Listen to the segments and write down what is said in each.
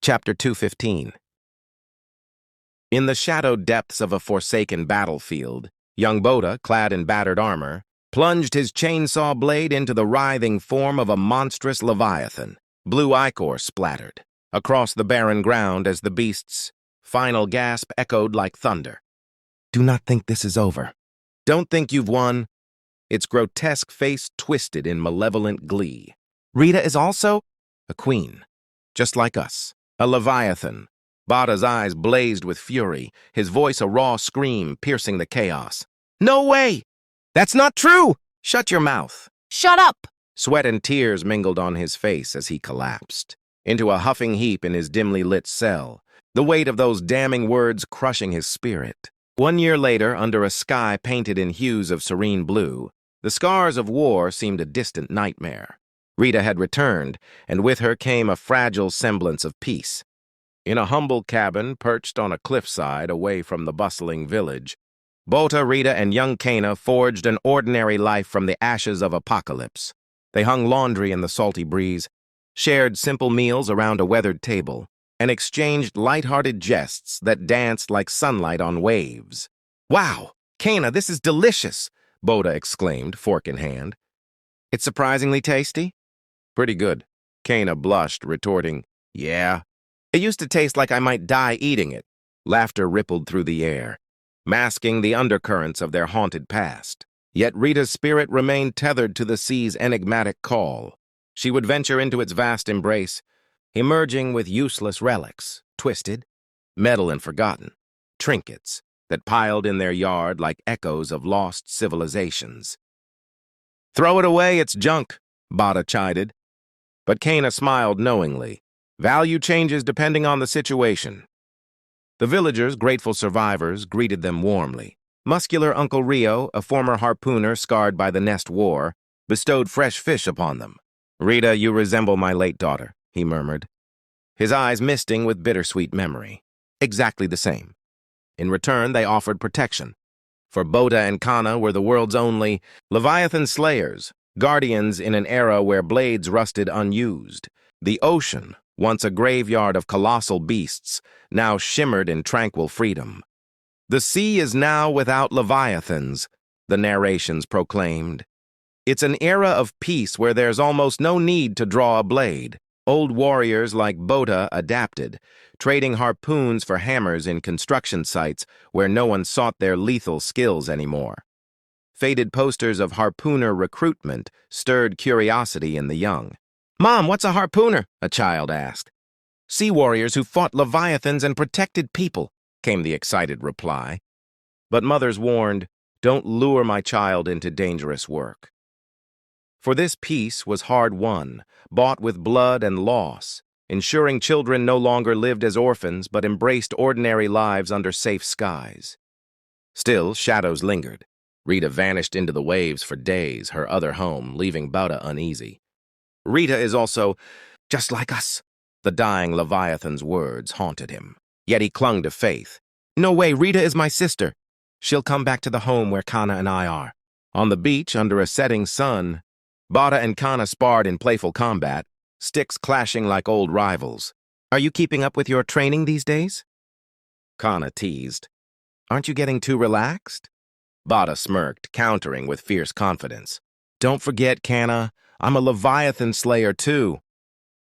Chapter 215. In the shadowed depths of a forsaken battlefield, young Boda, clad in battered armor, plunged his chainsaw blade into the writhing form of a monstrous Leviathan. Blue ichor splattered across the barren ground as the beast's final gasp echoed like thunder. "Do not think this is over. Don't think you've won." Its grotesque face twisted in malevolent glee. "Rita is also a queen, just like us. A Leviathan." Boda's eyes blazed with fury, his voice a raw scream piercing the chaos. "No way! That's not true! Shut your mouth." Shut up! Sweat and tears mingled on his face as he collapsed into a huffing heap in his dimly lit cell, the weight of those damning words crushing his spirit. 1 year later, under a sky painted in hues of serene blue, the scars of war seemed a distant nightmare. Rita had returned, and with her came a fragile semblance of peace. In a humble cabin perched on a cliffside away from the bustling village, Bota, Rita, and young Kana forged an ordinary life from the ashes of apocalypse. They hung laundry in the salty breeze, shared simple meals around a weathered table, and exchanged light-hearted jests that danced like sunlight on waves. "Wow, Kana, this is delicious!" Bota exclaimed, fork in hand. "It's surprisingly tasty?" "Pretty good." Kana blushed, retorting, "Yeah. It used to taste like I might die eating it." Laughter rippled through the air, masking the undercurrents of their haunted past. Yet Rita's spirit remained tethered to the sea's enigmatic call. She would venture into its vast embrace, emerging with useless relics, twisted, metal and forgotten, trinkets that piled in their yard like echoes of lost civilizations. "Throw it away, it's junk," Bada chided. But Kana smiled knowingly. Value changes depending on the situation. The villagers, grateful survivors, greeted them warmly. Muscular Uncle Rio, a former harpooner scarred by the Nest War, bestowed fresh fish upon them. "Rita, you resemble my late daughter," he murmured, his eyes misting with bittersweet memory. "Exactly the same." In return, they offered protection. For Bota and Kana were the world's only Leviathan slayers, guardians in an era where blades rusted unused. The ocean, once a graveyard of colossal beasts, now shimmered in tranquil freedom. "The sea is now without Leviathans," the narrations proclaimed. "It's an era of peace where there's almost no need to draw a blade." Old warriors like Bota adapted, trading harpoons for hammers in construction sites where no one sought their lethal skills anymore. Faded posters of harpooner recruitment stirred curiosity in the young. "Mom, what's a harpooner?" a child asked. "Sea warriors who fought Leviathans and protected people," came the excited reply. But mothers warned, "Don't lure my child into dangerous work." For this peace was hard won, bought with blood and loss, ensuring children no longer lived as orphans but embraced ordinary lives under safe skies. Still, shadows lingered. Rita vanished into the waves for days, her other home, leaving Bota uneasy. "Rita is also just like us." The dying Leviathan's words haunted him. Yet he clung to faith. "No way, Rita is my sister. She'll come back to the home where Kana and I are." On the beach, under a setting sun, Bota and Kana sparred in playful combat, sticks clashing like old rivals. "Are you keeping up with your training these days?" Kana teased. "Aren't you getting too relaxed?" Bota smirked, countering with fierce confidence. "Don't forget, Kana, I'm a Leviathan slayer too."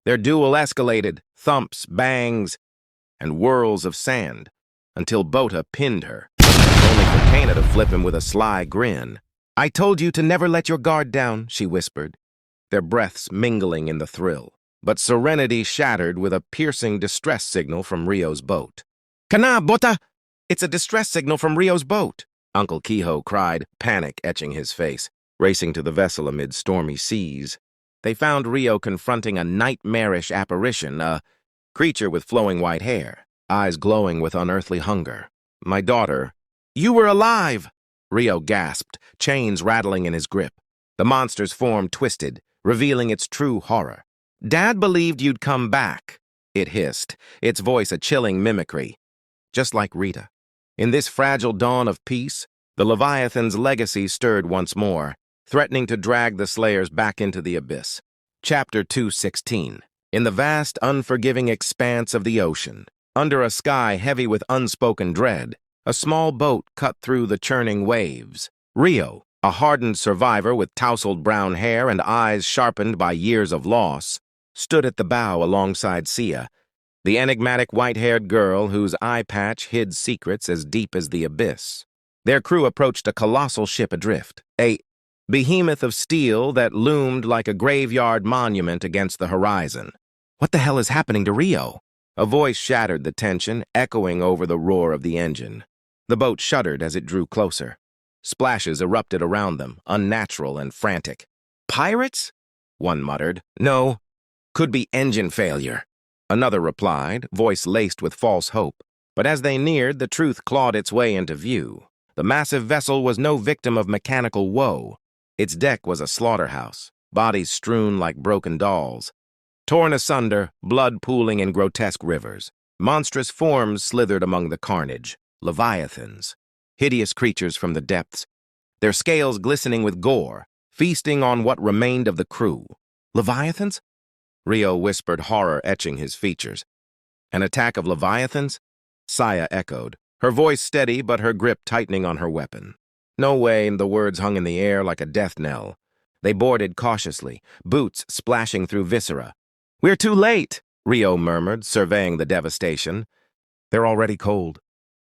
Their duel escalated, thumps, bangs, and whirls of sand, until Bota pinned her, only for Kana to flip him with a sly grin. "I told you to never let your guard down," she whispered, their breaths mingling in the thrill. But serenity shattered with a piercing distress signal from Rio's boat. "Kana, Bota! It's a distress signal from Rio's boat!" Uncle Kehoe cried, panic etching his face, racing to the vessel amid stormy seas. They found Rio confronting a nightmarish apparition, a creature with flowing white hair, eyes glowing with unearthly hunger. "My daughter." "You were alive!" Rio gasped, chains rattling in his grip. The monster's form twisted, revealing its true horror. "Dad believed you'd come back," it hissed, its voice a chilling mimicry. Just like Rita. In this fragile dawn of peace, the Leviathan's legacy stirred once more, threatening to drag the slayers back into the abyss. Chapter 216. In the vast, unforgiving expanse of the ocean, under a sky heavy with unspoken dread, a small boat cut through the churning waves. Rio, a hardened survivor with tousled brown hair and eyes sharpened by years of loss, stood at the bow alongside Sia, the enigmatic white-haired girl whose eye patch hid secrets as deep as the abyss. Their crew approached a colossal ship adrift, a behemoth of steel that loomed like a graveyard monument against the horizon. What the hell is happening to Rio? A voice shattered the tension, echoing over the roar of the engine. The boat shuddered as it drew closer. Splashes erupted around them, unnatural and frantic. Pirates? One muttered. No, could be engine failure. Another replied, voice laced with false hope. But as they neared, the truth clawed its way into view. The massive vessel was no victim of mechanical woe. Its deck was a slaughterhouse, bodies strewn like broken dolls. Torn asunder, blood pooling in grotesque rivers. Monstrous forms slithered among the carnage. Leviathans. Hideous creatures from the depths, their scales glistening with gore, feasting on what remained of the crew. Leviathans? Rio whispered, horror etching his features. An attack of Leviathans? Saya echoed, her voice steady but her grip tightening on her weapon. No way, and the words hung in the air like a death knell. They boarded cautiously, boots splashing through viscera. We're too late, Rio murmured, surveying the devastation. They're already cold.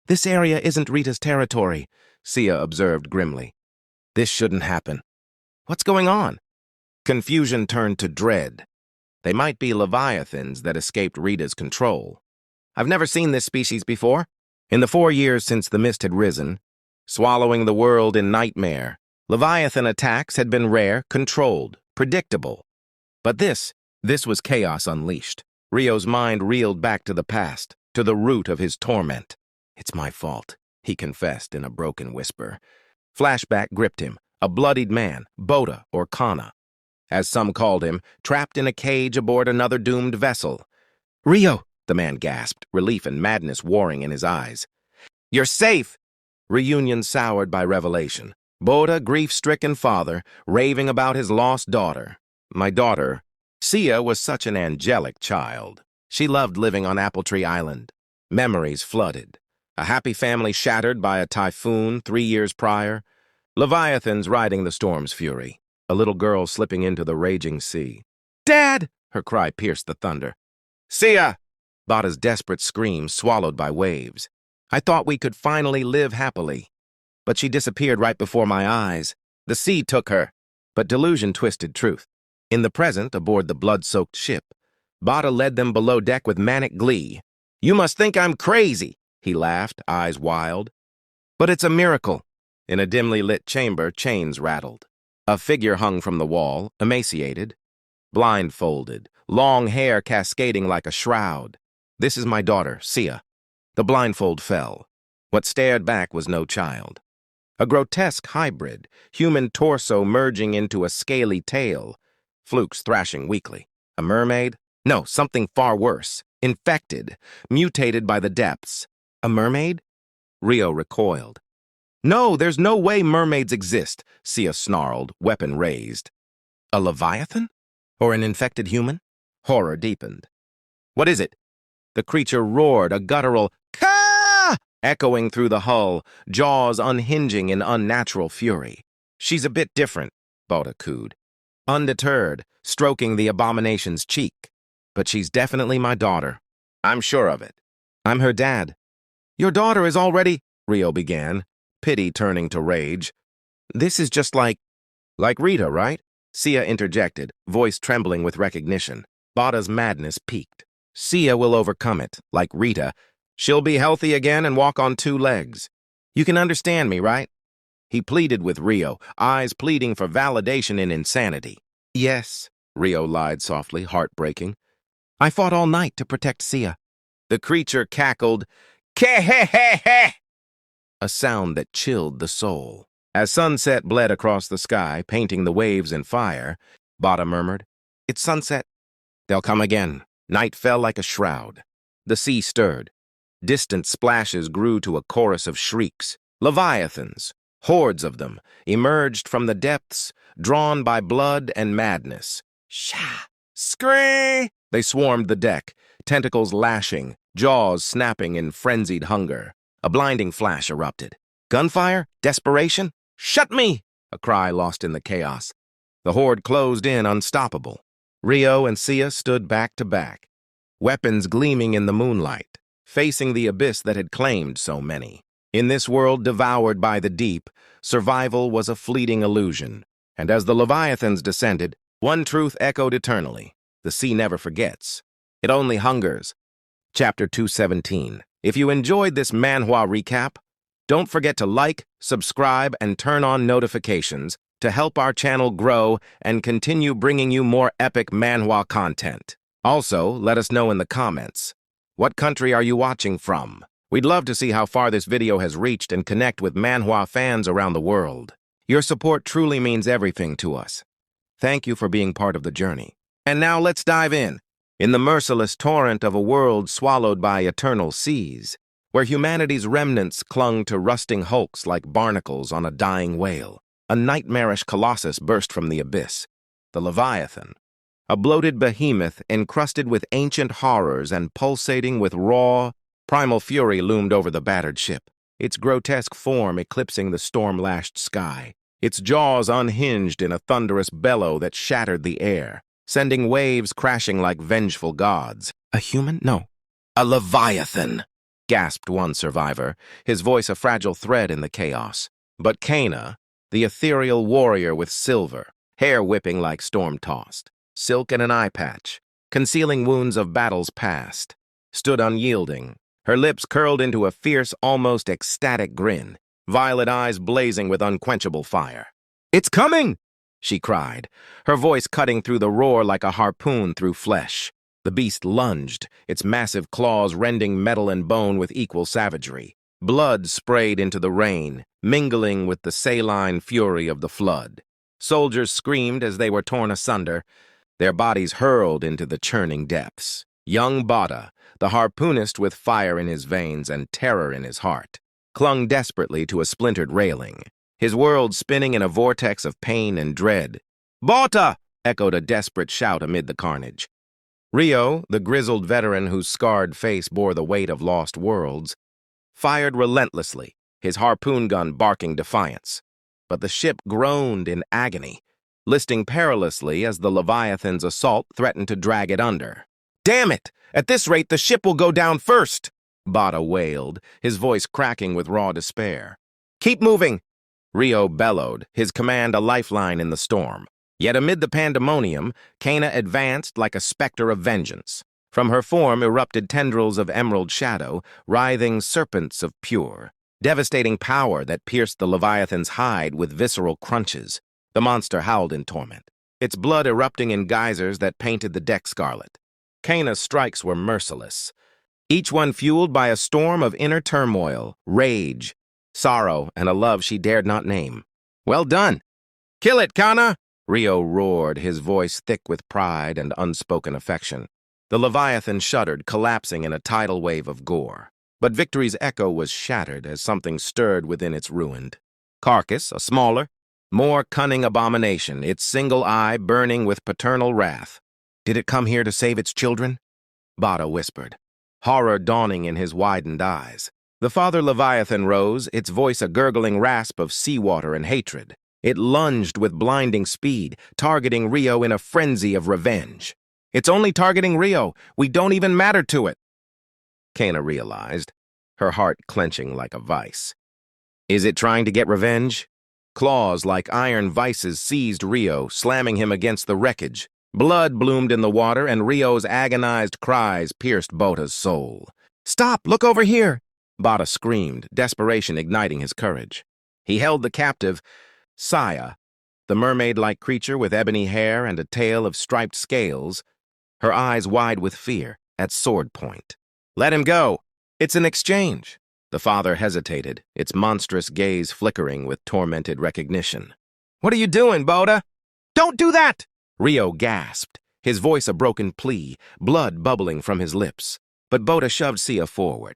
This area isn't Rita's territory, Sia observed grimly. This shouldn't happen. What's going on? Confusion turned to dread. They might be Leviathans that escaped Rita's control. I've never seen this species before. In the 4 years since the mist had risen, swallowing the world in nightmare, Leviathan attacks had been rare, controlled, predictable. But this was chaos unleashed. Rio's mind reeled back to the past, to the root of his torment. It's my fault, he confessed in a broken whisper. Flashback gripped him, a bloodied man, Boda or Kana, as some called him, trapped in a cage aboard another doomed vessel. Rio, the man gasped, relief and madness warring in his eyes. You're safe! Reunion soured by revelation. Boda, grief-stricken father, raving about his lost daughter. My daughter, Sia, was such an angelic child. She loved living on Apple Tree Island. Memories flooded. A happy family shattered by a typhoon 3 years prior. Leviathans riding the storm's fury. A little girl slipping into the raging sea. Dad! Her cry pierced the thunder. Sia! Boda's desperate scream swallowed by waves. I thought we could finally live happily. But she disappeared right before my eyes. The sea took her. But delusion twisted truth. In the present, aboard the blood-soaked ship, Boda led them below deck with manic glee. You must think I'm crazy, he laughed, eyes wild. But it's a miracle. In a dimly lit chamber, chains rattled. A figure hung from the wall, emaciated, blindfolded, long hair cascading like a shroud. This is my daughter, Sia. The blindfold fell. What stared back was no child. A grotesque hybrid, human torso merging into a scaly tail, flukes thrashing weakly. A mermaid? No, something far worse. Infected, mutated by the depths. A mermaid? Rio recoiled. No, there's no way mermaids exist, Sia snarled, weapon raised. A Leviathan? Or an infected human? Horror deepened. What is it? The creature roared, a guttural "Caw!" echoing through the hull, jaws unhinging in unnatural fury. She's a bit different, Boda cooed. Undeterred, stroking the abomination's cheek. But she's definitely my daughter. I'm sure of it. I'm her dad. Your daughter is already, Rio began, pity turning to rage. This is just like Rita, right? Sia interjected, voice trembling with recognition. Boda's madness peaked. Sia will overcome it, like Rita. She'll be healthy again and walk on 2 legs. You can understand me, right? He pleaded with Rio, eyes pleading for validation in insanity. Yes, Rio lied softly, heartbreaking. I fought all night to protect Sia. The creature cackled, "Ke-he-he-he!" a sound that chilled the soul. As sunset bled across the sky, painting the waves in fire, Boda murmured, It's sunset. They'll come again. Night fell like a shroud. The sea stirred. Distant splashes grew to a chorus of shrieks. Leviathans, hordes of them, emerged from the depths, drawn by blood and madness. Sha! Scree! They swarmed the deck, tentacles lashing, jaws snapping in frenzied hunger. A blinding flash erupted. Gunfire? Desperation? "Shut me!" A cry lost in the chaos. The horde closed in unstoppable. Rio and Sia stood back to back, weapons gleaming in the moonlight, facing the abyss that had claimed so many. In this world devoured by the deep, survival was a fleeting illusion. And as the Leviathans descended, one truth echoed eternally. The sea never forgets. It only hungers. Chapter 217. If you enjoyed this manhwa recap, don't forget to like, subscribe, and turn on notifications to help our channel grow and continue bringing you more epic manhwa content. Also, let us know in the comments, what country are you watching from? We'd love to see how far this video has reached and connect with manhwa fans around the world. Your support truly means everything to us. Thank you for being part of the journey. And now let's dive in. In the merciless torrent of a world swallowed by eternal seas, where humanity's remnants clung to rusting hulks like barnacles on a dying whale, a nightmarish colossus burst from the abyss, the Leviathan. A bloated behemoth encrusted with ancient horrors and pulsating with raw, primal fury loomed over the battered ship, its grotesque form eclipsing the storm-lashed sky, its jaws unhinged in a thunderous bellow that shattered the air, sending waves crashing like vengeful gods. "A human? No. A Leviathan," gasped one survivor, his voice a fragile thread in the chaos. But Kana, the ethereal warrior with silver, hair whipping like storm-tossed, silk and an eye patch, concealing wounds of battles past, stood unyielding, her lips curled into a fierce, almost ecstatic grin, violet eyes blazing with unquenchable fire. "It's coming!" she cried, her voice cutting through the roar like a harpoon through flesh. The beast lunged, its massive claws rending metal and bone with equal savagery. Blood sprayed into the rain, mingling with the saline fury of the flood. Soldiers screamed as they were torn asunder, their bodies hurled into the churning depths. Young Bada, the harpoonist with fire in his veins and terror in his heart, clung desperately to a splintered railing, his world spinning in a vortex of pain and dread. "Bota!" echoed a desperate shout amid the carnage. Rio, the grizzled veteran whose scarred face bore the weight of lost worlds, fired relentlessly, his harpoon gun barking defiance. But the ship groaned in agony, listing perilously as the Leviathan's assault threatened to drag it under. "Damn it! At this rate, the ship will go down first!" Bada wailed, his voice cracking with raw despair. "Keep moving!" Rio bellowed, his command a lifeline in the storm. Yet amid the pandemonium, Kana advanced like a specter of vengeance. From her form erupted tendrils of emerald shadow, writhing serpents of pure, devastating power that pierced the Leviathan's hide with visceral crunches. The monster howled in torment, its blood erupting in geysers that painted the deck scarlet. Kana's strikes were merciless, each one fueled by a storm of inner turmoil, rage, sorrow, and a love she dared not name. "Well done! Kill it, Kana!" Rio roared, his voice thick with pride and unspoken affection. The Leviathan shuddered, collapsing in a tidal wave of gore. But victory's echo was shattered as something stirred within its ruined carcass, a smaller, more cunning abomination, its single eye burning with paternal wrath. "Did it come here to save its children?" Bada whispered, horror dawning in his widened eyes. The father Leviathan rose, its voice a gurgling rasp of seawater and hatred. It lunged with blinding speed, targeting Rio in a frenzy of revenge. "It's only targeting Rio. We don't even matter to it," Kana realized, her heart clenching like a vice. "Is it trying to get revenge?" Claws like iron vices seized Rio, slamming him against the wreckage. Blood bloomed in the water, and Rio's agonized cries pierced Bota's soul. "Stop! Look over here!" Bada screamed, desperation igniting his courage. He held the captive, Saya, the mermaid-like creature with ebony hair and a tail of striped scales, her eyes wide with fear, at sword point. "Let him go! It's an exchange!" The father hesitated, its monstrous gaze flickering with tormented recognition. "What are you doing, Bota?" "Don't do that!" Rio gasped, his voice a broken plea, blood bubbling from his lips. But Bota shoved Sia forward.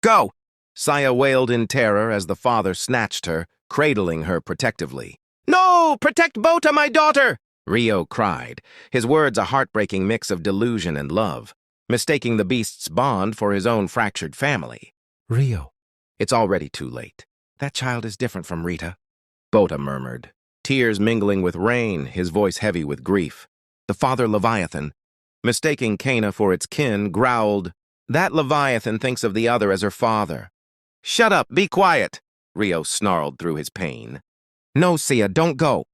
"Go!" Saya wailed in terror as the father snatched her, cradling her protectively. "No! Protect Bota, my daughter!" Rio cried, his words a heartbreaking mix of delusion and love, mistaking the beast's bond for his own fractured family. Rio. It's already too late. That child is different from Rita. Bota murmured, tears mingling with rain, his voice heavy with grief. The father Leviathan, mistaking Cana for its kin, growled, "That Leviathan thinks of the other as her father." "Shut up, be quiet," Rio snarled through his pain. "No, Sia, don't go,"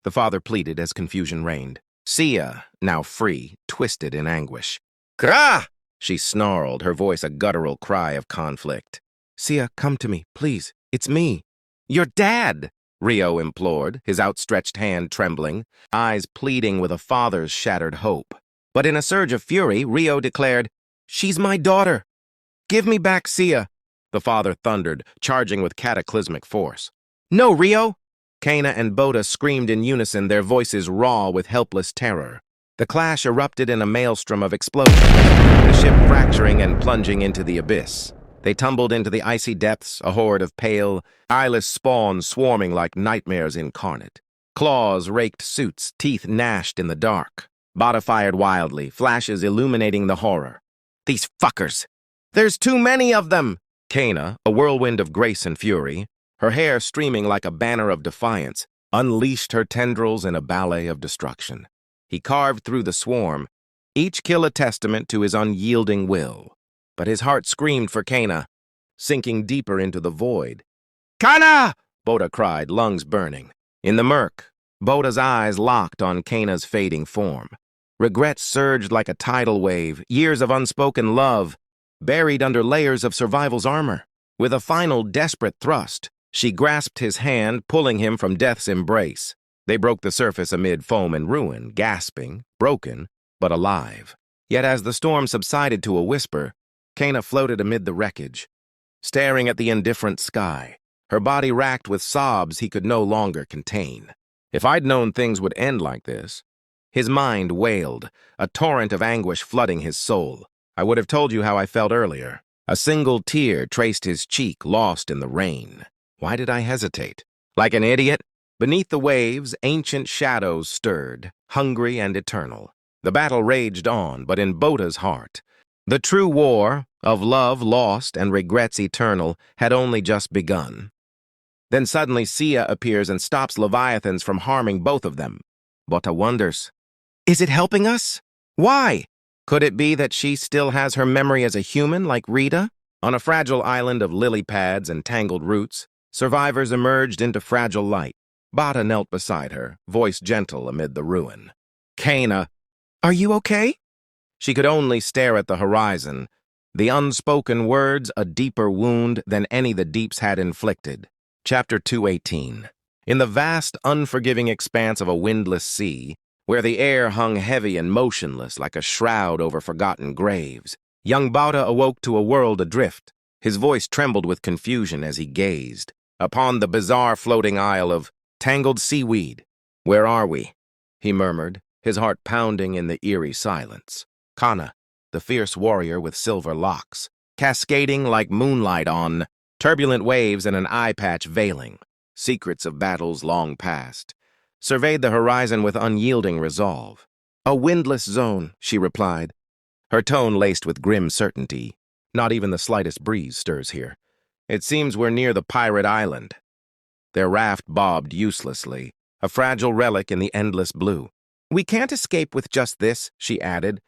the father pleaded as confusion reigned. Sia, now free, twisted in anguish. "Krah!" she snarled, her voice a guttural cry of conflict. "Sia, come to me, please. It's me." "Your dad," Rio implored, his outstretched hand trembling, eyes pleading with a father's shattered hope. But in a surge of fury, Rio declared, "She's my daughter. Give me back Sia," the father thundered, charging with cataclysmic force. "No, Rio!" Cana and Bota screamed in unison, their voices raw with helpless terror. The clash erupted in a maelstrom of explosions, the ship fracturing and plunging into the abyss. They tumbled into the icy depths, a horde of pale, eyeless spawn swarming like nightmares incarnate. Claws raked suits, teeth gnashed in the dark. Bota fired wildly, flashes illuminating the horror. "These fuckers! There's too many of them!" Cana, a whirlwind of grace and fury, her hair streaming like a banner of defiance, unleashed her tendrils in a ballet of destruction. He carved through the swarm, each kill a testament to his unyielding will. But his heart screamed for Cana, sinking deeper into the void. "Cana!" Bota cried, lungs burning. In the murk, Bota's eyes locked on Cana's fading form. Regret surged like a tidal wave, years of unspoken love, buried under layers of survival's armor. With a final desperate thrust, she grasped his hand, pulling him from death's embrace. They broke the surface amid foam and ruin, gasping, broken, but alive. Yet as the storm subsided to a whisper, Cana floated amid the wreckage, staring at the indifferent sky, her body racked with sobs he could no longer contain. If I'd known things would end like this, his mind wailed, a torrent of anguish flooding his soul. I would have told you how I felt earlier. A single tear traced his cheek, lost in the rain. Why did I hesitate? Like an idiot? Beneath the waves, ancient shadows stirred, hungry and eternal. The battle raged on, but in Bota's heart. The true war, of love lost and regrets eternal, had only just begun. Then suddenly Sia appears and stops Leviathans from harming both of them. Bota wonders, is it helping us? Why? Could it be that she still has her memory as a human like Rita? On a fragile island of lily pads and tangled roots, survivors emerged into fragile light. Bota knelt beside her, voice gentle amid the ruin. "Cana, are you okay?" She could only stare at the horizon, the unspoken words a deeper wound than any the deeps had inflicted. Chapter 218. In the vast, unforgiving expanse of a windless sea, where the air hung heavy and motionless like a shroud over forgotten graves, young Bota awoke to a world adrift. His voice trembled with confusion as he gazed upon the bizarre floating isle of tangled seaweed. "Where are we?" he murmured, his heart pounding in the eerie silence. Cana, the fierce warrior with silver locks, cascading like moonlight on turbulent waves and an eye patch veiling secrets of battles long past, surveyed the horizon with unyielding resolve. "A windless zone," she replied, her tone laced with grim certainty. "Not even the slightest breeze stirs here. It seems we're near the pirate island." Their raft bobbed uselessly, a fragile relic in the endless blue. "We can't escape with just this," she added,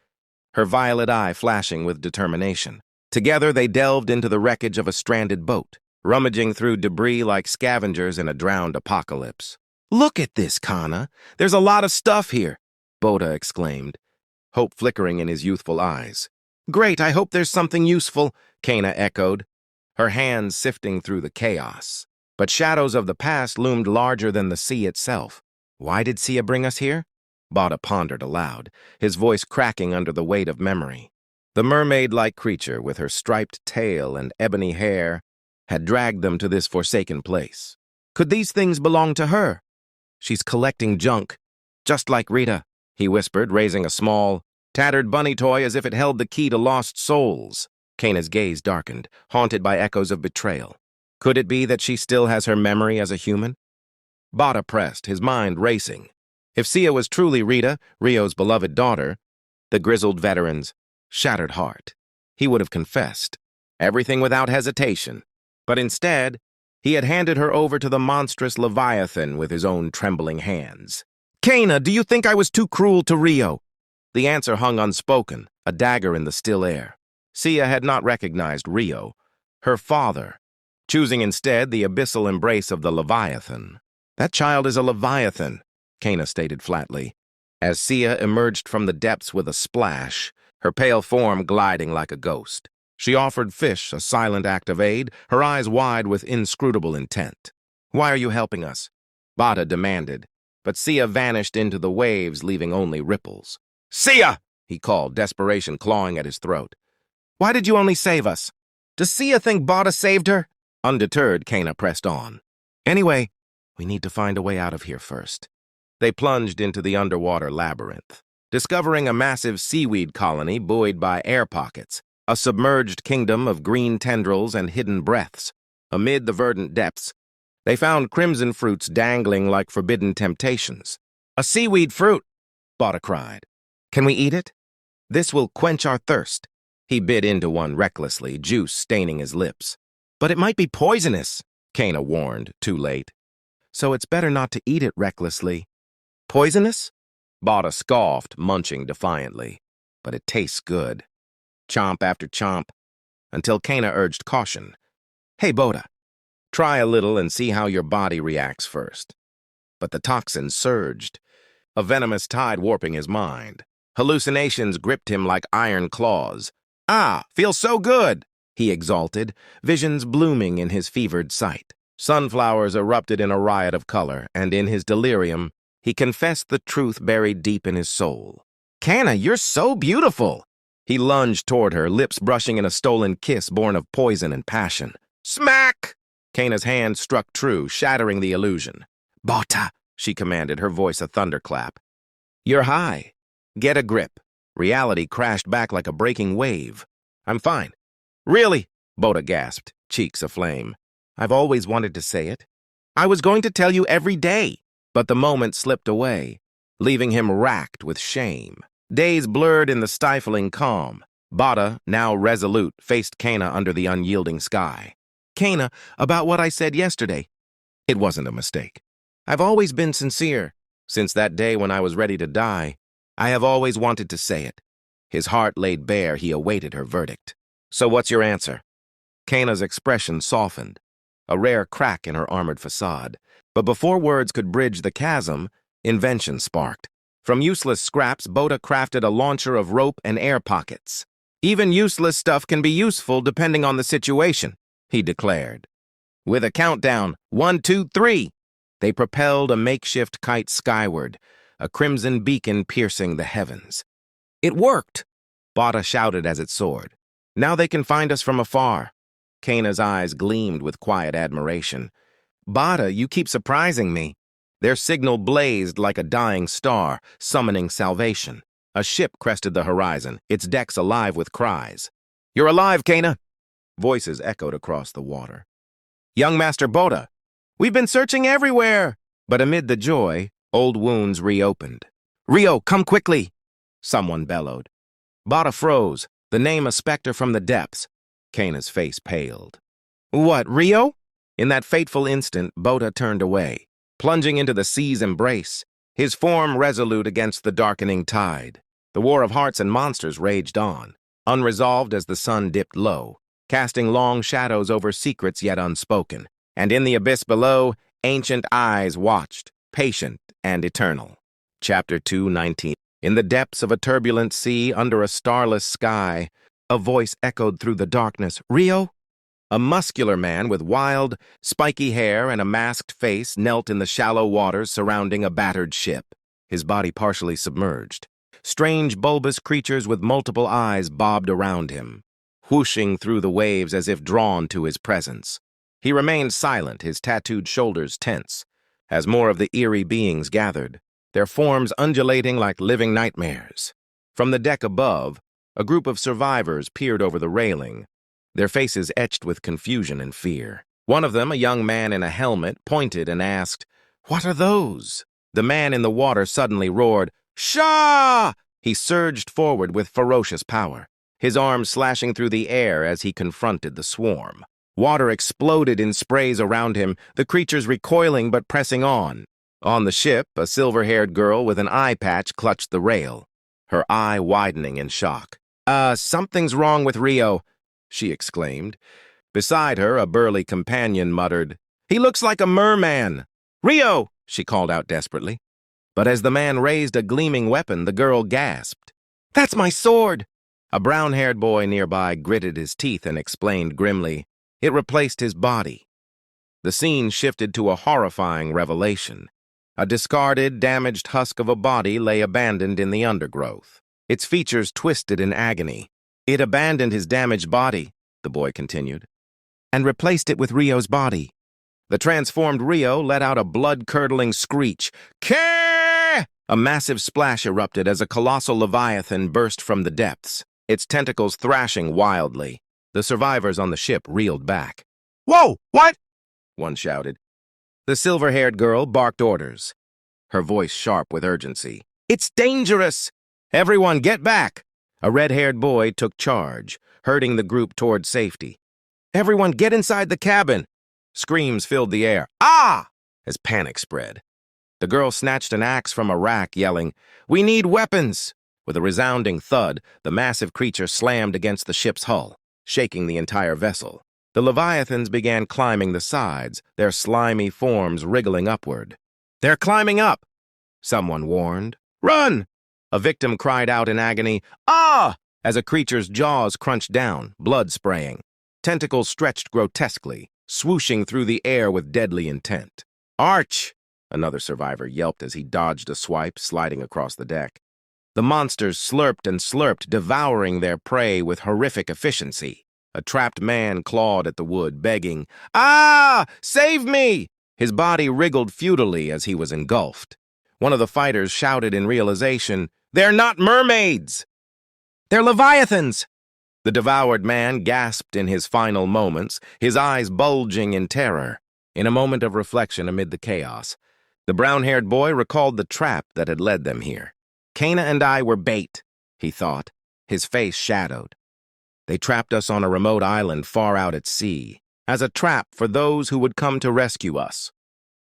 her violet eye flashing with determination. Together they delved into the wreckage of a stranded boat, rummaging through debris like scavengers in a drowned apocalypse. "Look at this, Cana. There's a lot of stuff here," Bota exclaimed, hope flickering in his youthful eyes. "Great, I hope there's something useful," Cana echoed, her hands sifting through the chaos. But shadows of the past loomed larger than the sea itself. Why did Sia bring us here? Bota pondered aloud, his voice cracking under the weight of memory. The mermaid-like creature, with her striped tail and ebony hair, had dragged them to this forsaken place. Could these things belong to her? "She's collecting junk, just like Rita," he whispered, raising a small, tattered bunny toy as if it held the key to lost souls. Cana's gaze darkened, haunted by echoes of betrayal. Could it be that she still has her memory as a human? Bota pressed, his mind racing. If Sia was truly Rita, Rio's beloved daughter, the grizzled veteran's shattered heart, he would have confessed, everything without hesitation. But instead, he had handed her over to the monstrous Leviathan with his own trembling hands. "Kana, do you think I was too cruel to Rio?" The answer hung unspoken, a dagger in the still air. Sia had not recognized Rio, her father, choosing instead the abyssal embrace of the Leviathan. "That child is a Leviathan," Kana stated flatly, as Sia emerged from the depths with a splash, her pale form gliding like a ghost. She offered Fish a silent act of aid, her eyes wide with inscrutable intent. "Why are you helping us?" Bada demanded, but Sia vanished into the waves, leaving only ripples. "Sia!" he called, desperation clawing at his throat. "Why did you only save us? Does Sia think Bada saved her?" Undeterred, Kana pressed on. "Anyway, we need to find a way out of here first." They plunged into the underwater labyrinth, discovering a massive seaweed colony buoyed by air pockets, a submerged kingdom of green tendrils and hidden breaths. Amid the verdant depths, they found crimson fruits dangling like forbidden temptations. "A seaweed fruit!" Bada cried. "Can we eat it? This will quench our thirst." He bit into one recklessly, juice staining his lips. "But it might be poisonous," Kana warned, too late. "So it's better not to eat it recklessly." "Poisonous?" Bada scoffed, munching defiantly. "But it tastes good." Chomp after chomp, until Kana urged caution. "Hey, Boda, try a little and see how your body reacts first." But the toxin surged, a venomous tide warping his mind. Hallucinations gripped him like iron claws. "Ah, feels so good!" he exulted, visions blooming in his fevered sight. Sunflowers erupted in a riot of color, and in his delirium, he confessed the truth buried deep in his soul. "Kana, you're so beautiful!" He lunged toward her, lips brushing in a stolen kiss born of poison and passion. "Smack!" Kana's hand struck true, shattering the illusion. "Bota!" she commanded, her voice a thunderclap. "You're high. Get a grip." Reality crashed back like a breaking wave. "I'm fine." "Really?" Bota gasped, cheeks aflame. "I've always wanted to say it. I was going to tell you every day." But the moment slipped away, leaving him racked with shame. Days blurred in the stifling calm. Bada, now resolute, faced Kana under the unyielding sky. "Kana, about what I said yesterday. It wasn't a mistake. I've always been sincere. Since that day when I was ready to die, I have always wanted to say it." His heart laid bare, he awaited her verdict. "So what's your answer?" Kana's expression softened, a rare crack in her armored facade. But before words could bridge the chasm, invention sparked. From useless scraps, Boda crafted a launcher of rope and air pockets. "Even useless stuff can be useful depending on the situation," he declared. With a countdown, 1, 2, 3, they propelled a makeshift kite skyward, a crimson beacon piercing the heavens. "It worked!" Bada shouted as it soared. "Now they can find us from afar." Kana's eyes gleamed with quiet admiration. "Bada, you keep surprising me." Their signal blazed like a dying star, summoning salvation. A ship crested the horizon, its decks alive with cries. "You're alive, Kana!" Voices echoed across the water. "Young Master Boda, we've been searching everywhere!" But amid the joy, old wounds reopened. "Rio, come quickly!" someone bellowed. Bada froze, the name a specter from the depths. Kana's face paled. "What, Rio?" In that fateful instant, Boda turned away, plunging into the sea's embrace, his form resolute against the darkening tide. The war of hearts and monsters raged on, unresolved as the sun dipped low, casting long shadows over secrets yet unspoken. And in the abyss below, ancient eyes watched, patient and eternal. Chapter 219. In the depths of a turbulent sea, under a starless sky, a voice echoed through the darkness. "Rio?" A muscular man with wild, spiky hair and a masked face knelt in the shallow waters surrounding a battered ship, his body partially submerged. Strange, bulbous creatures with multiple eyes bobbed around him, whooshing through the waves as if drawn to his presence. He remained silent, his tattooed shoulders tense, as more of the eerie beings gathered, their forms undulating like living nightmares. From the deck above, a group of survivors peered over the railing, their faces etched with confusion and fear. One of them, a young man in a helmet, pointed and asked, "What are those?" The man in the water suddenly roared, "Shah!" He surged forward with ferocious power, his arms slashing through the air as he confronted the swarm. Water exploded in sprays around him, the creatures recoiling but pressing on. On the ship, a silver-haired girl with an eye patch clutched the rail, her eye widening in shock. Something's wrong with Rio," she exclaimed. Beside her, a burly companion muttered, "He looks like a merman." "Rio!" she called out desperately. But as the man raised a gleaming weapon, the girl gasped. "That's my sword!" A brown-haired boy nearby gritted his teeth and explained grimly, "It replaced his body." The scene shifted to a horrifying revelation. A discarded, damaged husk of a body lay abandoned in the undergrowth, its features twisted in agony. "It abandoned his damaged body," the boy continued, "and replaced it with Rio's body." The transformed Rio let out a blood-curdling screech. "Keh!" A massive splash erupted as a colossal Leviathan burst from the depths, its tentacles thrashing wildly. The survivors on the ship reeled back. "Whoa! What?" one shouted. The silver-haired girl barked orders, her voice sharp with urgency. "It's dangerous! Everyone, get back!" A red-haired boy took charge, herding the group toward safety. "Everyone, get inside the cabin!" Screams filled the air. "Ah!" as panic spread. The girl snatched an axe from a rack, yelling, "We need weapons!" With a resounding thud, the massive creature slammed against the ship's hull, shaking the entire vessel. The Leviathans began climbing the sides, their slimy forms wriggling upward. "They're climbing up!" someone warned. "Run!" a victim cried out in agony. "Ah!" as a creature's jaws crunched down, blood spraying. Tentacles stretched grotesquely, swooshing through the air with deadly intent. "Arch!" another survivor yelped as he dodged a swipe, sliding across the deck. The monsters slurped and slurped, devouring their prey with horrific efficiency. A trapped man clawed at the wood, begging, "Ah! Save me!" His body wriggled futilely as he was engulfed. One of the fighters shouted in realization, "They're not mermaids! They're Leviathans!" The devoured man gasped in his final moments, his eyes bulging in terror. In a moment of reflection amid the chaos, the brown-haired boy recalled the trap that had led them here. "Kana and I were bait," he thought, his face shadowed. "They trapped us on a remote island far out at sea, as a trap for those who would come to rescue us."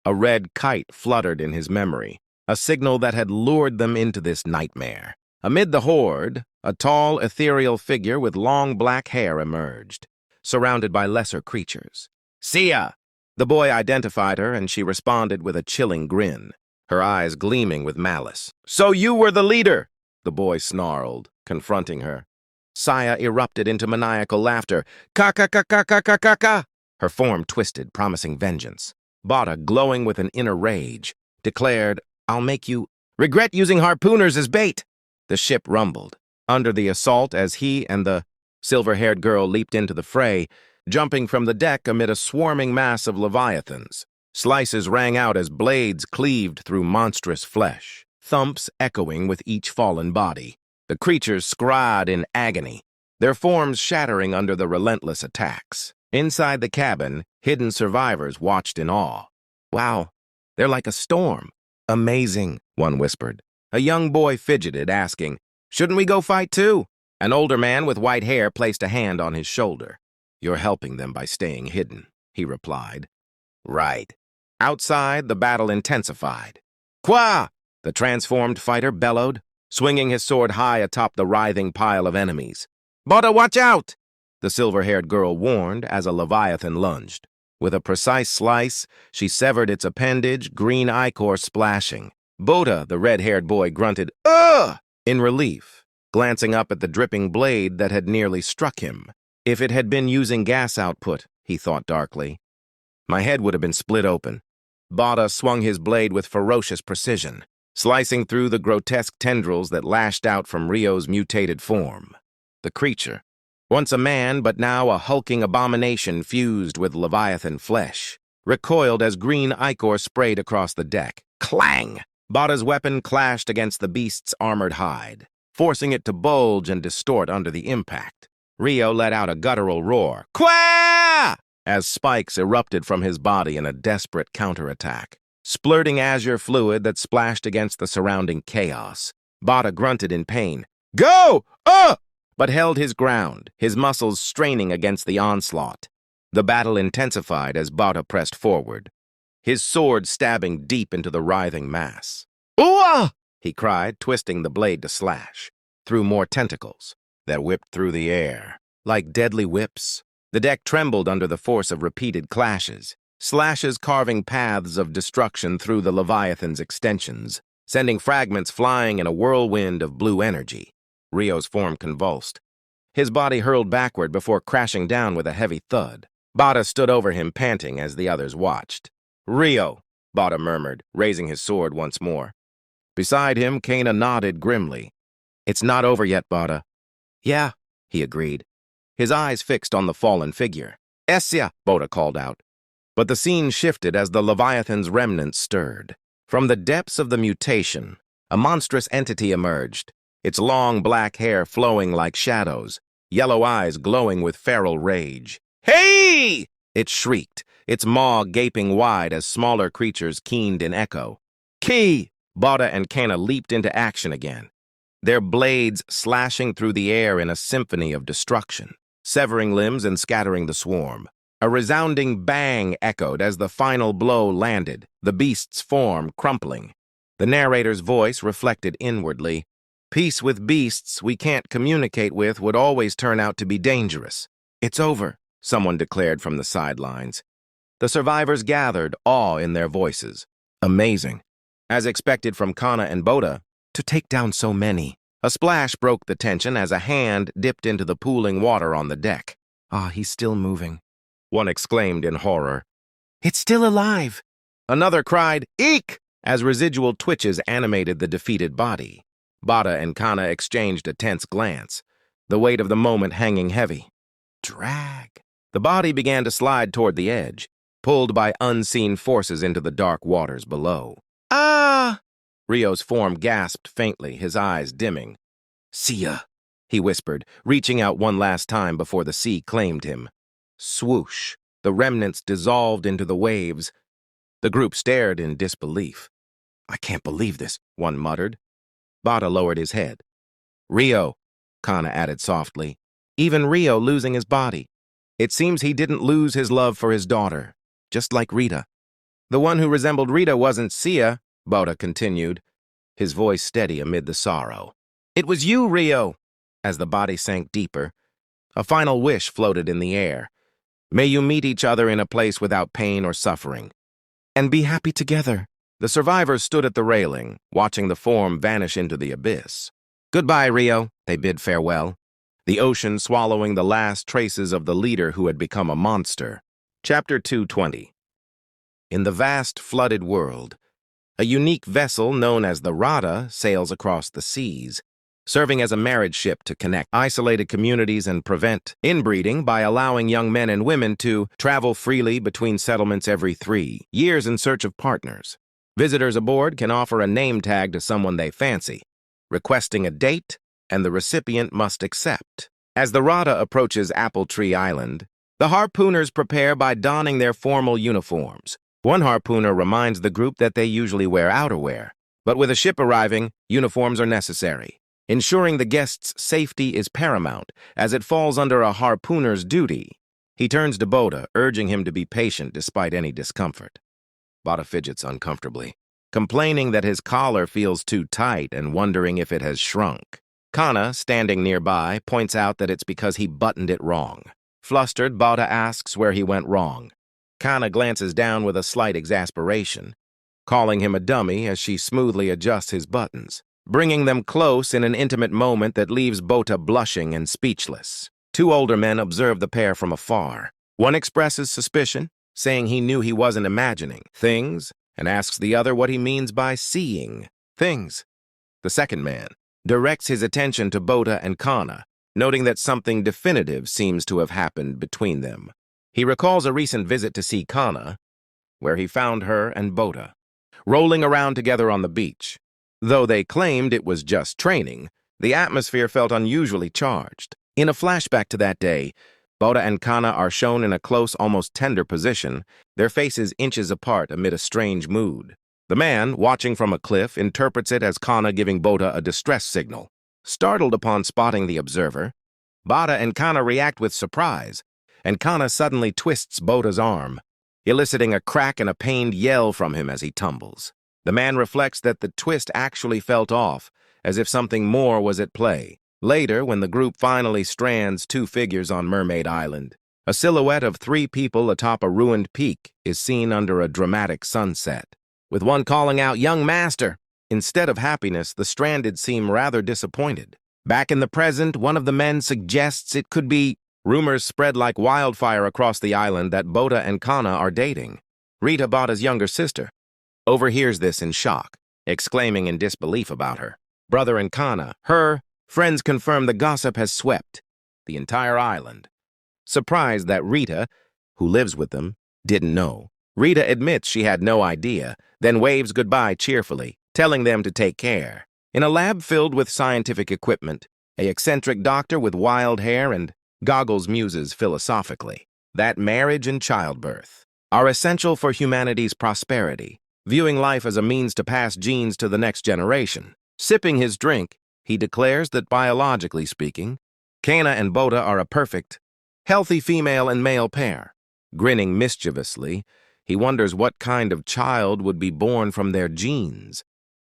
A red kite fluttered in his memory, a signal that had lured them into this nightmare. Amid the horde, a tall, ethereal figure with long black hair emerged, surrounded by lesser creatures. "Sia!" The boy identified her, and she responded with a chilling grin, her eyes gleaming with malice. "So you were the leader!" the boy snarled, confronting her. Saya erupted into maniacal laughter. "Ka-ka-ka-ka-ka-ka-ka-ka!" Her form twisted, promising vengeance. Bada, glowing with an inner rage, declared, "I'll make you regret using harpooners as bait." The ship rumbled under the assault as he and the silver-haired girl leaped into the fray, jumping from the deck amid a swarming mass of Leviathans. Slices rang out as blades cleaved through monstrous flesh, thumps echoing with each fallen body. The creatures screamed in agony, their forms shattering under the relentless attacks. Inside the cabin, hidden survivors watched in awe. "Wow, they're like a storm." "Amazing," one whispered. A young boy fidgeted, asking, "Shouldn't we go fight too?" An older man with white hair placed a hand on his shoulder. "You're helping them by staying hidden," he replied. "Right." Outside, the battle intensified. "Qua!" the transformed fighter bellowed, swinging his sword high atop the writhing pile of enemies. "Bada, watch out!" the silver-haired girl warned as a Leviathan lunged. With a precise slice, she severed its appendage, green ichor splashing. Boda, the red-haired boy, grunted, "Ugh!" in relief, glancing up at the dripping blade that had nearly struck him. If it had been using gas output, he thought darkly, my head would have been split open. Bada swung his blade with ferocious precision, slicing through the grotesque tendrils that lashed out from Rio's mutated form. The creature, once a man but now a hulking abomination fused with Leviathan flesh, recoiled as green ichor sprayed across the deck. Clang! Bada's weapon clashed against the beast's armored hide, forcing it to bulge and distort under the impact. Rio let out a guttural roar, "Qua!" as spikes erupted from his body in a desperate counterattack. splurting azure fluid that splashed against the surrounding chaos. Bada grunted in pain. Go! But held his ground, his muscles straining against the onslaught. The battle intensified as Bada pressed forward, his sword stabbing deep into the writhing mass. Ooh! He cried, twisting the blade to slash, through more tentacles that whipped through the air. Like deadly whips, the deck trembled under the force of repeated clashes, slashes carving paths of destruction through the Leviathan's extensions, sending fragments flying in a whirlwind of blue energy. Rio's form convulsed. His body hurled backward before crashing down with a heavy thud. Bada stood over him, panting as the others watched. Rio, Bada murmured, raising his sword once more. Beside him, Kana nodded grimly. It's not over yet, Bada. Yeah, he agreed, his eyes fixed on the fallen figure. Essia, Bada called out. But the scene shifted as the Leviathan's remnants stirred. From the depths of the mutation, a monstrous entity emerged, its long black hair flowing like shadows, yellow eyes glowing with feral rage. Hey! It shrieked, its maw gaping wide as smaller creatures keened in echo. Ki! Bada and Kana leaped into action again, their blades slashing through the air in a symphony of destruction, severing limbs and scattering the swarm. A resounding bang echoed as the final blow landed, the beast's form crumpling. The narrator's voice reflected inwardly. Peace with beasts we can't communicate with would always turn out to be dangerous. It's over, someone declared from the sidelines. The survivors gathered, awe in their voices. Amazing. As expected from Kana and Bada, to take down so many. A splash broke the tension as a hand dipped into the pooling water on the deck. Ah, he's still moving, one exclaimed in horror. It's still alive. Another cried, Eek! As residual twitches animated the defeated body. Bada and Kana exchanged a tense glance, the weight of the moment hanging heavy. Drag. The body began to slide toward the edge, pulled by unseen forces into the dark waters below. Ah! Rio's form gasped faintly, his eyes dimming. See ya, he whispered, reaching out one last time before the sea claimed him. Swoosh. The remnants dissolved into the waves. The group stared in disbelief. I can't believe this, one muttered. Bada lowered his head. Rio, Kana added softly. Even Rio losing his body. It seems he didn't lose his love for his daughter, just like Rita. The one who resembled Rita wasn't Sia, Bada continued, his voice steady amid the sorrow. It was you, Rio. As the body sank deeper, a final wish floated in the air. May you meet each other in a place without pain or suffering. And be happy together. The survivors stood at the railing, watching the form vanish into the abyss. Goodbye, Rio, they bid farewell, the ocean swallowing the last traces of the leader who had become a monster. Chapter 220. In the vast, flooded world, a unique vessel known as the Rada sails across the seas, serving as a marriage ship to connect isolated communities and prevent inbreeding by allowing young men and women to travel freely between settlements every 3 years in search of partners. Visitors aboard can offer a name tag to someone they fancy, requesting a date, and the recipient must accept. As the Rada approaches Apple Tree Island, the harpooners prepare by donning their formal uniforms. One harpooner reminds the group that they usually wear outerwear, but with a ship arriving, uniforms are necessary. Ensuring the guest's safety is paramount, as it falls under a harpooner's duty. He turns to Bada, urging him to be patient despite any discomfort. Bada fidgets uncomfortably, complaining that his collar feels too tight and wondering if it has shrunk. Kana, standing nearby, points out that it's because he buttoned it wrong. Flustered, Bada asks where he went wrong. Kana glances down with a slight exasperation, calling him a dummy as she smoothly adjusts his buttons, bringing them close in an intimate moment that leaves Bota blushing and speechless. 2 older men observe the pair from afar. One expresses suspicion, saying he knew he wasn't imagining things, and asks the other what he means by seeing things. The second man directs his attention to Bota and Kana, noting that something definitive seems to have happened between them. He recalls a recent visit to see Kana, where he found her and Bota rolling around together on the beach. Though they claimed it was just training, the atmosphere felt unusually charged. In a flashback to that day, Bota and Kana are shown in a close, almost tender position, their faces inches apart amid a strange mood. The man, watching from a cliff, interprets it as Kana giving Bota a distress signal. Startled upon spotting the observer, Bota and Kana react with surprise, and Kana suddenly twists Bota's arm, eliciting a crack and a pained yell from him as he tumbles. The man reflects that the twist actually felt off, as if something more was at play. Later, when the group finally strands two figures on Mermaid Island, a silhouette of three people atop a ruined peak is seen under a dramatic sunset, with one calling out, "Young master!" Instead of happiness, the stranded seem rather disappointed. Back in the present, one of the men suggests it could be. Rumors spread like wildfire across the island that Bota and Kana are dating. Rita, Bota's younger sister, overhears this in shock, exclaiming in disbelief about her. Brother and Kana, her friends confirm the gossip has swept the entire island. Surprised that Rita, who lives with them, didn't know, Rita admits she had no idea, then waves goodbye cheerfully, telling them to take care. In a lab filled with scientific equipment, an eccentric doctor with wild hair and goggles muses philosophically that marriage and childbirth are essential for humanity's prosperity, viewing life as a means to pass genes to the next generation. Sipping his drink, he declares that biologically speaking, Kana and Bota are a perfect, healthy female and male pair. Grinning mischievously, he wonders what kind of child would be born from their genes,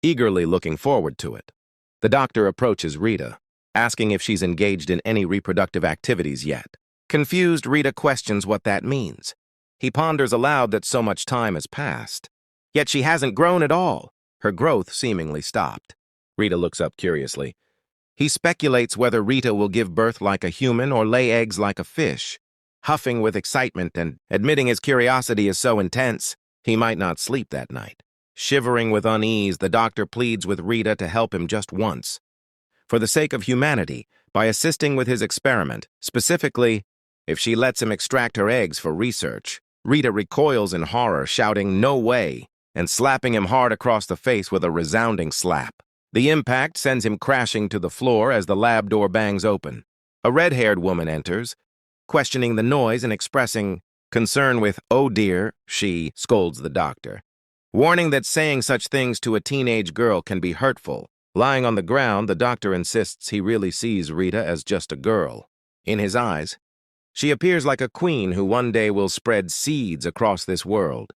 eagerly looking forward to it. The doctor approaches Rita, asking if she's engaged in any reproductive activities yet. Confused, Rita questions what that means. He ponders aloud that so much time has passed. Yet she hasn't grown at all. Her growth seemingly stopped. Rita looks up curiously. He speculates whether Rita will give birth like a human or lay eggs like a fish. Huffing with excitement and admitting his curiosity is so intense, he might not sleep that night. Shivering with unease, the doctor pleads with Rita to help him just once, for the sake of humanity, by assisting with his experiment. Specifically, if she lets him extract her eggs for research. Rita recoils in horror, shouting, "No way," and slapping him hard across the face with a resounding slap. The impact sends him crashing to the floor as the lab door bangs open. A red-haired woman enters, questioning the noise and expressing concern with, "Oh dear," she scolds the doctor, warning that saying such things to a teenage girl can be hurtful. Lying on the ground, the doctor insists he really sees Rita as just a girl. In his eyes, she appears like a queen who one day will spread seeds across this world,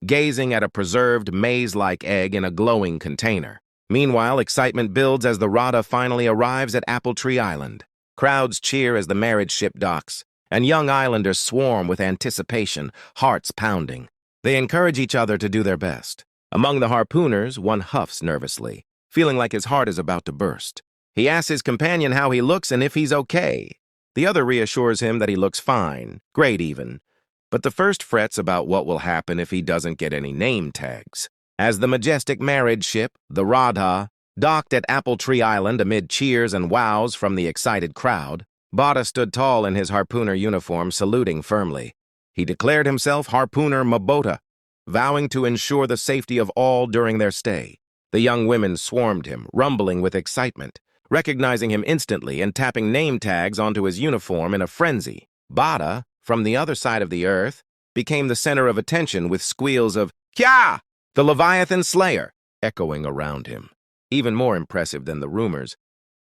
gazing at a preserved maze-like egg in a glowing container. Meanwhile, excitement builds as the Rada finally arrives at Apple Tree Island. Crowds cheer as the marriage ship docks, and young islanders swarm with anticipation, hearts pounding. They encourage each other to do their best. Among the harpooners, one huffs nervously, feeling like his heart is about to burst. He asks his companion how he looks and if he's okay. The other reassures him that he looks fine, great even, but the first frets about what will happen if he doesn't get any name tags. As the majestic marriage ship, the Radha, docked at Apple Tree Island amid cheers and wows from the excited crowd, Bota stood tall in his harpooner uniform, saluting firmly. He declared himself Harpooner Mabota, vowing to ensure the safety of all during their stay. The young women swarmed him, rumbling with excitement, recognizing him instantly and tapping name tags onto his uniform in a frenzy. Bota, from the other side of the earth, became the center of attention with squeals of, "Kya! The Leviathan Slayer!" echoing around him. Even more impressive than the rumors,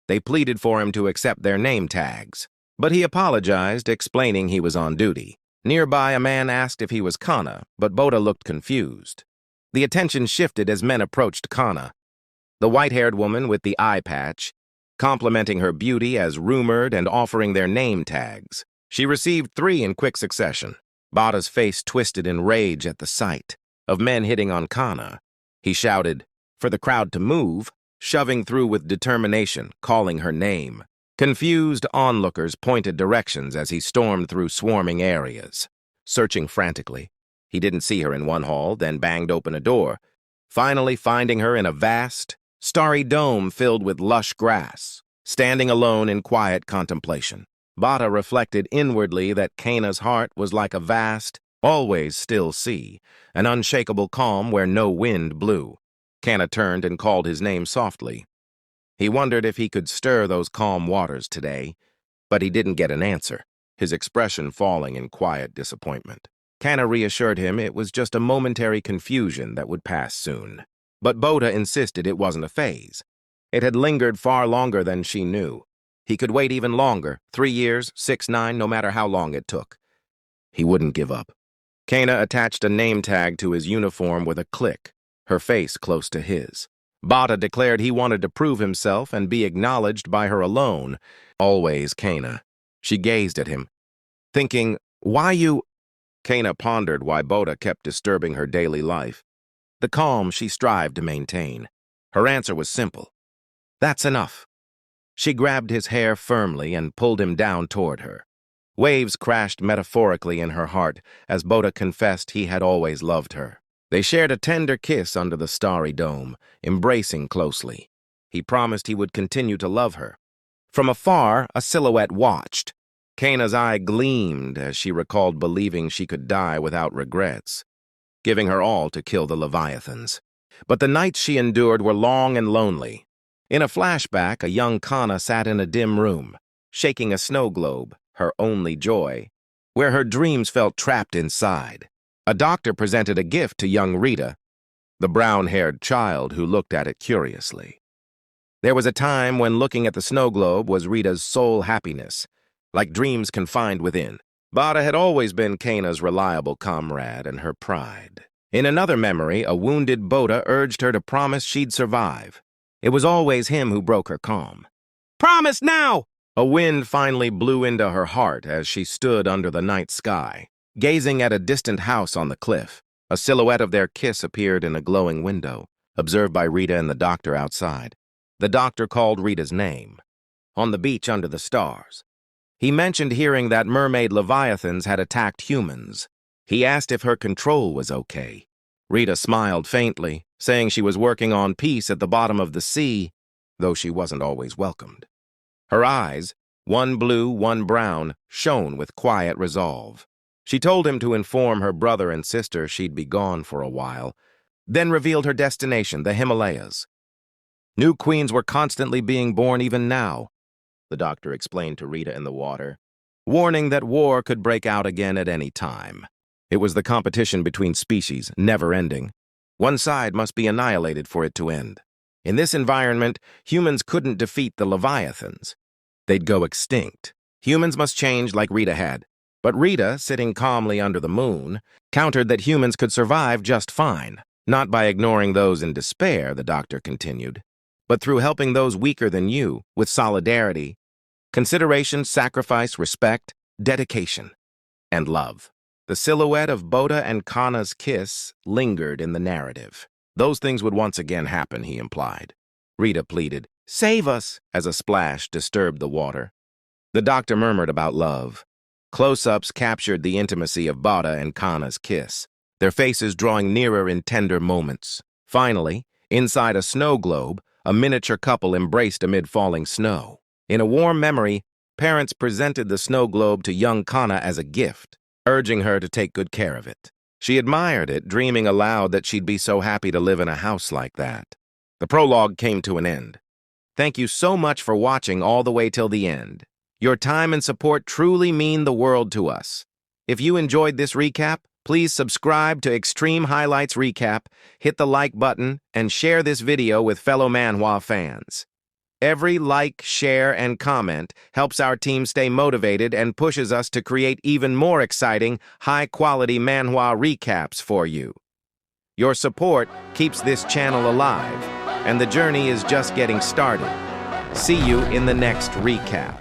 they pleaded for him to accept their name tags. But he apologized, explaining he was on duty. Nearby, a man asked if he was Kana, but Bota looked confused. The attention shifted as men approached Kana, the white-haired woman with the eye patch, complimenting her beauty as rumored and offering their name tags. She received 3 in quick succession. Bota's face twisted in rage at the sight of men hitting on Kana. He shouted for the crowd to move, shoving through with determination, calling her name. Confused onlookers pointed directions as he stormed through swarming areas. Searching frantically, he didn't see her in one hall, then banged open a door, finally finding her in a vast, starry dome filled with lush grass, standing alone in quiet contemplation. Bota reflected inwardly that Kana's heart was like a vast, always still sea, an unshakable calm where no wind blew. Kana turned and called his name softly. He wondered if he could stir those calm waters today, but he didn't get an answer, his expression falling in quiet disappointment. Kana reassured him it was just a momentary confusion that would pass soon. But Boda insisted it wasn't a phase. It had lingered far longer than she knew. He could wait even longer, 3 years, 6, 9, no matter how long it took. He wouldn't give up. Kana attached a name tag to his uniform with a click, her face close to his. Boda declared he wanted to prove himself and be acknowledged by her alone. Always Kana. She gazed at him, thinking, why you... Kana pondered why Boda kept disturbing her daily life. The calm she strived to maintain. Her answer was simple. That's enough. She grabbed his hair firmly and pulled him down toward her. Waves crashed metaphorically in her heart as Boda confessed he had always loved her. They shared a tender kiss under the starry dome, embracing closely. He promised he would continue to love her. From afar, a silhouette watched. Kana's eye gleamed as she recalled believing she could die without regrets, giving her all to kill the Leviathans. But the nights she endured were long and lonely. In a flashback, a young Kana sat in a dim room, shaking a snow globe, her only joy, where her dreams felt trapped inside. A doctor presented a gift to young Rita, the brown-haired child who looked at it curiously. There was a time when looking at the snow globe was Rita's sole happiness, like dreams confined within. Boda had always been Kana's reliable comrade and her pride. In another memory, a wounded Boda urged her to promise she'd survive. It was always him who broke her calm. "Promise now!" A wind finally blew into her heart as she stood under the night sky, gazing at a distant house on the cliff. A silhouette of their kiss appeared in a glowing window, observed by Rita and the doctor outside. The doctor called Rita's name. On the beach under the stars, he mentioned hearing that mermaid Leviathans had attacked humans. He asked if her control was okay. Rita smiled faintly, saying she was working on peace at the bottom of the sea, though she wasn't always welcomed. Her eyes, one blue, one brown, shone with quiet resolve. She told him to inform her brother and sister she'd be gone for a while, then revealed her destination, the Himalayas. New queens were constantly being born even now, the doctor explained to Rita in the water, warning that war could break out again at any time. It was the competition between species, never ending. One side must be annihilated for it to end. In this environment, humans couldn't defeat the Leviathans. They'd go extinct. Humans must change like Rita had. But Rita, sitting calmly under the moon, countered that humans could survive just fine, not by ignoring those in despair, the doctor continued, but through helping those weaker than you with solidarity, consideration, sacrifice, respect, dedication, and love. The silhouette of Boda and Kana's kiss lingered in the narrative. Those things would once again happen, he implied. Rita pleaded, "Save us," as a splash disturbed the water. The doctor murmured about love. Close-ups captured the intimacy of Boda and Kana's kiss, their faces drawing nearer in tender moments. Finally, inside a snow globe, a miniature couple embraced amid falling snow. In a warm memory, parents presented the snow globe to young Kana as a gift, urging her to take good care of it. She admired it, dreaming aloud that she'd be so happy to live in a house like that. The prologue came to an end. Thank you so much for watching all the way till the end. Your time and support truly mean the world to us. If you enjoyed this recap, please subscribe to Xtreme Highlights Recap, hit the like button, and share this video with fellow manhwa fans. Every like, share, and comment helps our team stay motivated and pushes us to create even more exciting, high-quality manhwa recaps for you. Your support keeps this channel alive, and the journey is just getting started. See you in the next recap.